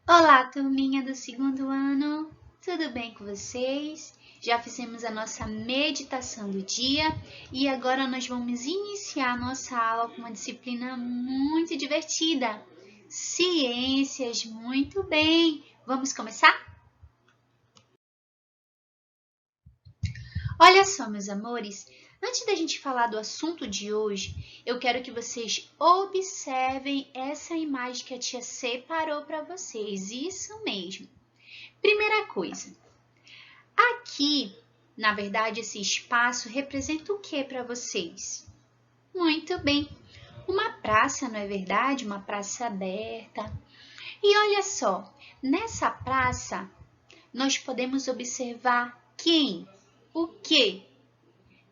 Olá, turminha do segundo ano, tudo bem com vocês? Já fizemos a nossa meditação do dia e agora nós vamos iniciar nossa aula com uma disciplina muito divertida. Ciências, muito bem! Vamos começar? Olha só, meus amores, antes da gente falar do assunto de hoje, eu quero que vocês observem essa imagem que a tia separou para vocês. Isso mesmo. Primeira coisa, aqui, na verdade, esse espaço representa o que para vocês? Muito bem, uma praça, não é verdade? Uma praça aberta. E olha só, nessa praça nós podemos observar quem? O quê?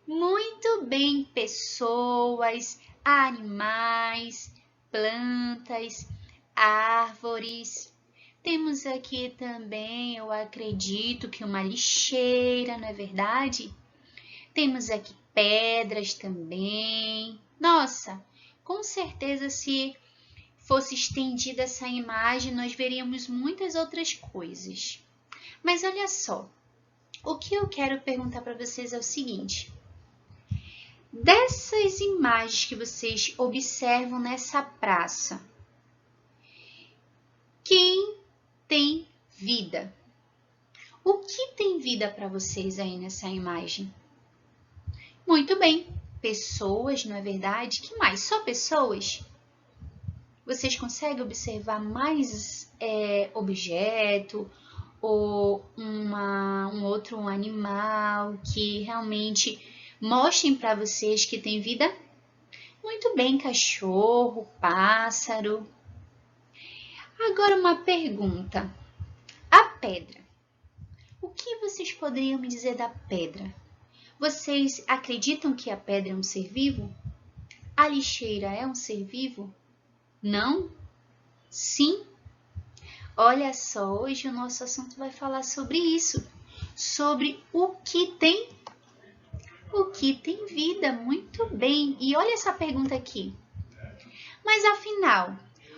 Muito bem, pessoas, animais, plantas, árvores. Temos aqui também, eu acredito que uma lixeira, não é verdade? Temos aqui pedras também. Nossa, com certeza se fosse estendida essa imagem, nós veríamos muitas outras coisas. Mas olha só, o que eu quero perguntar para vocês é o seguinte. Dessas imagens que vocês observam nessa praça, quem tem vida? O que tem vida para vocês aí nessa imagem? Muito bem, pessoas, não é verdade? Que mais? Só pessoas? Vocês conseguem observar mais objeto ou um outro animal que realmente mostrem para vocês que tem vida? Muito bem, cachorro, pássaro. Agora uma pergunta. A pedra. O que vocês poderiam me dizer da pedra? Vocês acreditam que a pedra é um ser vivo? A lixeira é um ser vivo? Não? Sim? Olha só, hoje o nosso assunto vai falar sobre isso. Sobre o que tem vida. Muito bem. E olha essa pergunta aqui. Mas afinal,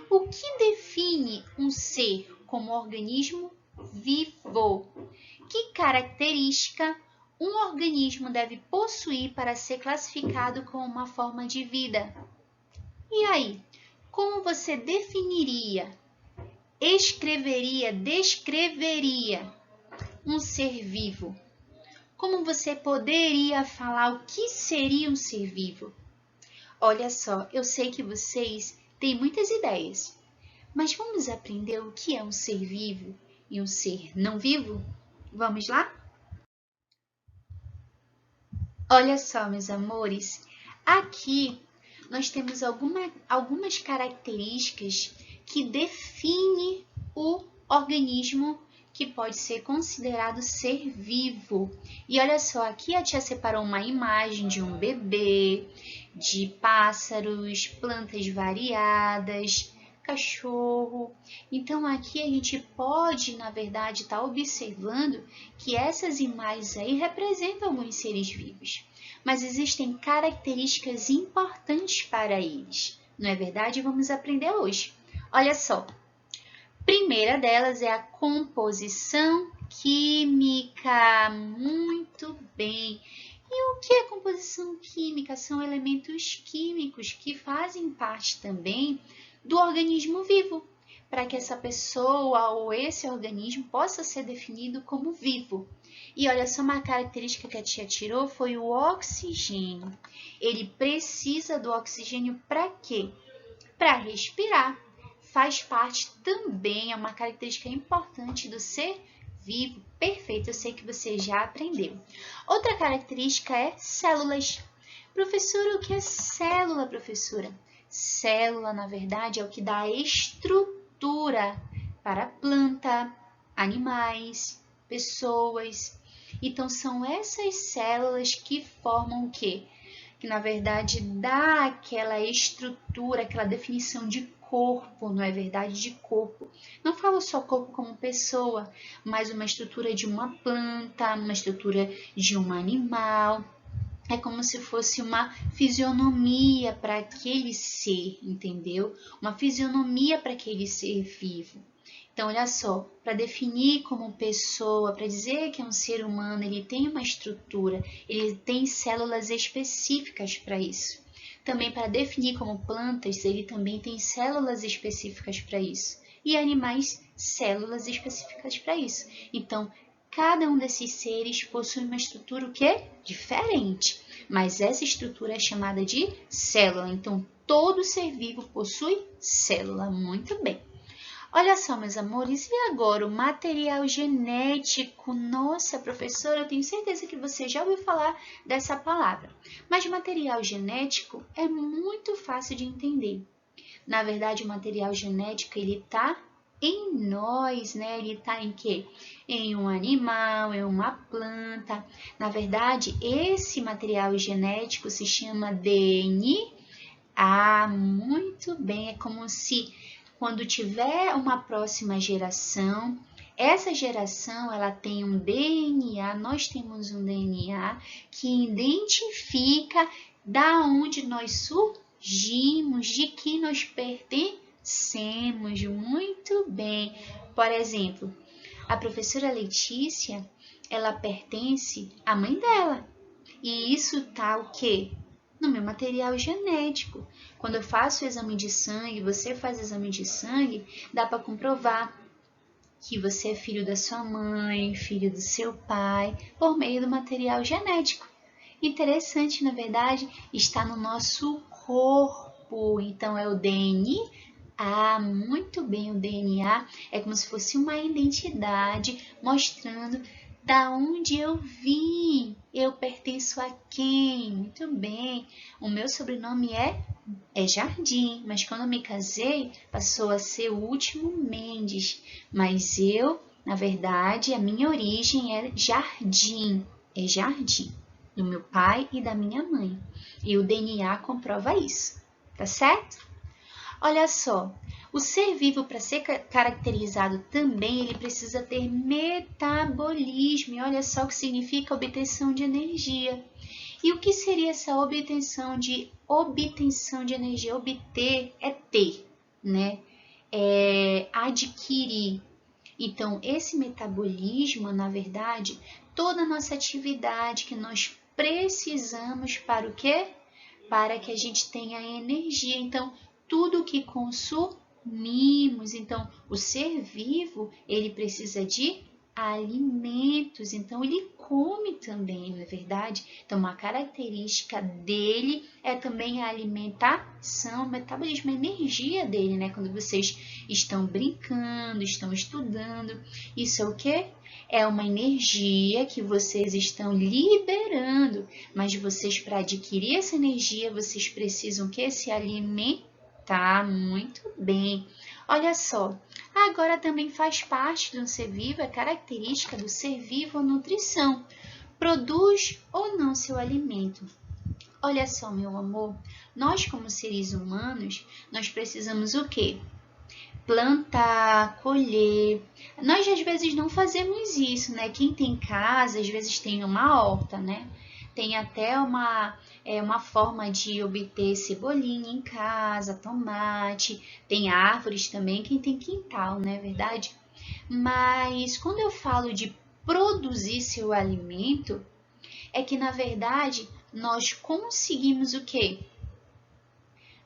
o que define um ser como organismo vivo? Que característica um organismo deve possuir para ser classificado como uma forma de vida? E aí, como você definiria, descreveria um ser vivo? Como você poderia falar o que seria um ser vivo? Olha só, eu sei que vocês têm muitas ideias, mas vamos aprender o que é um ser vivo e um ser não vivo? Vamos lá? Olha só, meus amores, aqui nós temos algumas características que definem o organismo que pode ser considerado ser vivo. E olha só, aqui a tia separou uma imagem de um bebê, de pássaros, plantas variadas, cachorro. Então aqui a gente pode, na verdade, estar observando que essas imagens aí representam alguns seres vivos, mas existem características importantes para eles. Não é verdade? Vamos aprender hoje. Olha só. Primeira delas é a composição química. Muito bem. E o que é composição química? São elementos químicos que fazem parte também do organismo vivo, para que essa pessoa ou esse organismo possa ser definido como vivo. E olha só, uma característica que a tia tirou foi o oxigênio. Ele precisa do oxigênio para quê? Para respirar. Faz parte também, é uma característica importante do ser vivo. Perfeito, eu sei que você já aprendeu. Outra característica é células. Professora, o que é célula, professora? Célula, na verdade, é o que dá estrutura para planta, animais, pessoas. Então, são essas células que formam o quê? Que, na verdade, dá aquela estrutura, aquela definição de corpo, não é verdade? De corpo. Não falo só corpo como pessoa, mas uma estrutura de uma planta, uma estrutura de um animal. É como se fosse uma fisionomia para aquele ser, entendeu? Uma fisionomia para aquele ser vivo. Então, olha só, para definir como pessoa, para dizer que é um ser humano, ele tem uma estrutura, ele tem células específicas para isso. Também para definir como plantas, ele também tem células específicas para isso. E animais, células específicas para isso. Então, cada um desses seres possui uma estrutura o quê? Diferente. Mas essa estrutura é chamada de célula. Então, todo ser vivo possui célula. Muito bem. Olha só, meus amores, e agora o material genético? Nossa, professora, eu tenho certeza que você já ouviu falar dessa palavra. Mas material genético é muito fácil de entender. Na verdade, o material genético, ele está em nós, né? Ele está em quê? Em um animal, em uma planta. Na verdade, esse material genético se chama DNA. Muito bem, é como se quando tiver uma próxima geração, essa geração ela tem um DNA, nós temos um DNA que identifica da onde nós surgimos, de que nós pertencemos. Muito bem. Por exemplo, a professora Letícia, ela pertence à mãe dela. E isso tá o quê? No meu material genético. Quando eu faço o exame de sangue, você faz o exame de sangue, dá para comprovar que você é filho da sua mãe, filho do seu pai, por meio do material genético. Interessante, na verdade, está no nosso corpo. Então, é o DNA. Muito bem, o DNA é como se fosse uma identidade mostrando da onde eu vim, eu pertenço a quem? Muito bem, o meu sobrenome é Jardim, mas quando eu me casei, passou a ser o último Mendes. Mas eu, na verdade, a minha origem é Jardim, do meu pai e da minha mãe. E o DNA comprova isso, tá certo? Olha só, o ser vivo, para ser caracterizado também, ele precisa ter metabolismo. E olha só o que significa obtenção de energia. E o que seria essa obtenção de energia? Obter é ter, né? É adquirir. Então, esse metabolismo, na verdade, toda a nossa atividade que nós precisamos para o quê? Para que a gente tenha energia. Então, tudo que consumimos. Então, o ser vivo, ele precisa de alimentos. Então, ele come também, não é verdade? Então, uma característica dele é também a alimentação, o metabolismo, a energia dele, né? Quando vocês estão brincando, estão estudando, isso é o quê? É uma energia que vocês estão liberando, mas vocês, para adquirir essa energia, vocês precisam que se alimentar. Muito bem. Olha só, agora também faz parte do ser vivo, é característica do ser vivo a nutrição. Produz ou não seu alimento. Olha só, meu amor, nós como seres humanos, nós precisamos o quê? Plantar, colher. Nós às vezes não fazemos isso, né? Quem tem casa, às vezes tem uma horta, né? Tem até uma forma de obter cebolinha em casa, tomate. Tem árvores também, quem tem quintal, não é verdade? Mas quando eu falo de produzir seu alimento, é que na verdade nós conseguimos o quê?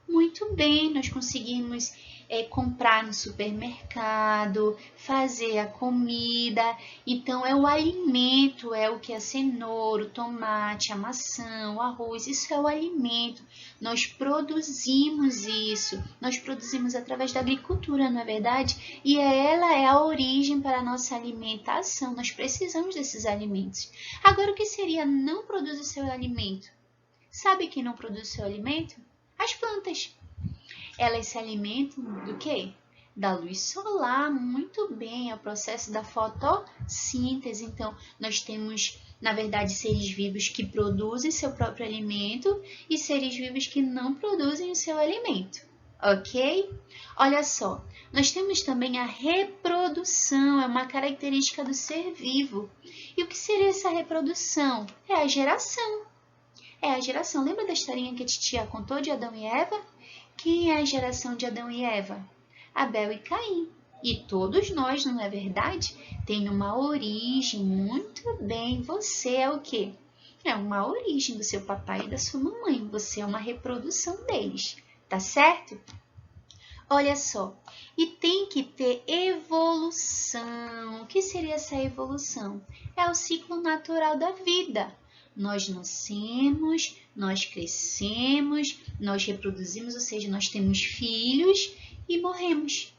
Muito bem, nós conseguimos comprar no supermercado, fazer a comida. Então, é o alimento, é o que é cenoura, o tomate, a maçã, o arroz. Isso é o alimento. Nós produzimos isso. Nós produzimos através da agricultura, não é verdade? E ela é a origem para a nossa alimentação. Nós precisamos desses alimentos. Agora, o que seria não produzir o seu alimento? Sabe quem não produz o seu alimento? As plantas. Elas se alimentam do quê? Da luz solar. Muito bem, é o processo da fotossíntese. Então, nós temos, na verdade, seres vivos que produzem seu próprio alimento e seres vivos que não produzem o seu alimento, ok? Olha só, nós temos também a reprodução, é uma característica do ser vivo. E o que seria essa reprodução? É a geração. É a geração. Lembra da historinha que a titia contou de Adão e Eva? Quem é a geração de Adão e Eva? Abel e Caim. E todos nós, não é verdade? Tem uma origem. Muito bem. Você é o quê? É uma origem do seu papai e da sua mamãe. Você é uma reprodução deles. Tá certo? Olha só, e tem que ter evolução. O que seria essa evolução? É o ciclo natural da vida. Nós nascemos, nós crescemos, nós reproduzimos, ou seja, nós temos filhos e morremos.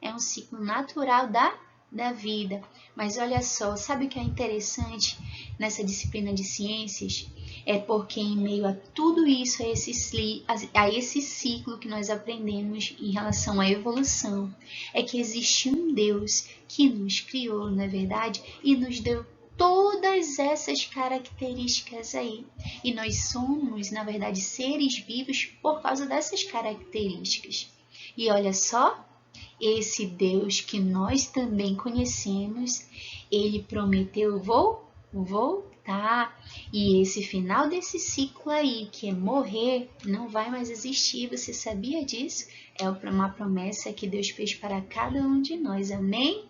É um ciclo natural da vida. Mas olha só, sabe o que é interessante nessa disciplina de ciências? É porque em meio a tudo isso, a esse ciclo que nós aprendemos em relação à evolução, é que existe um Deus que nos criou, não é verdade? E nos deu todas essas características aí. E nós somos, na verdade, seres vivos por causa dessas características. E olha só, esse Deus que nós também conhecemos, ele prometeu voltar. E esse final desse ciclo aí, que é morrer, não vai mais existir. Você sabia disso? É uma promessa que Deus fez para cada um de nós. Amém?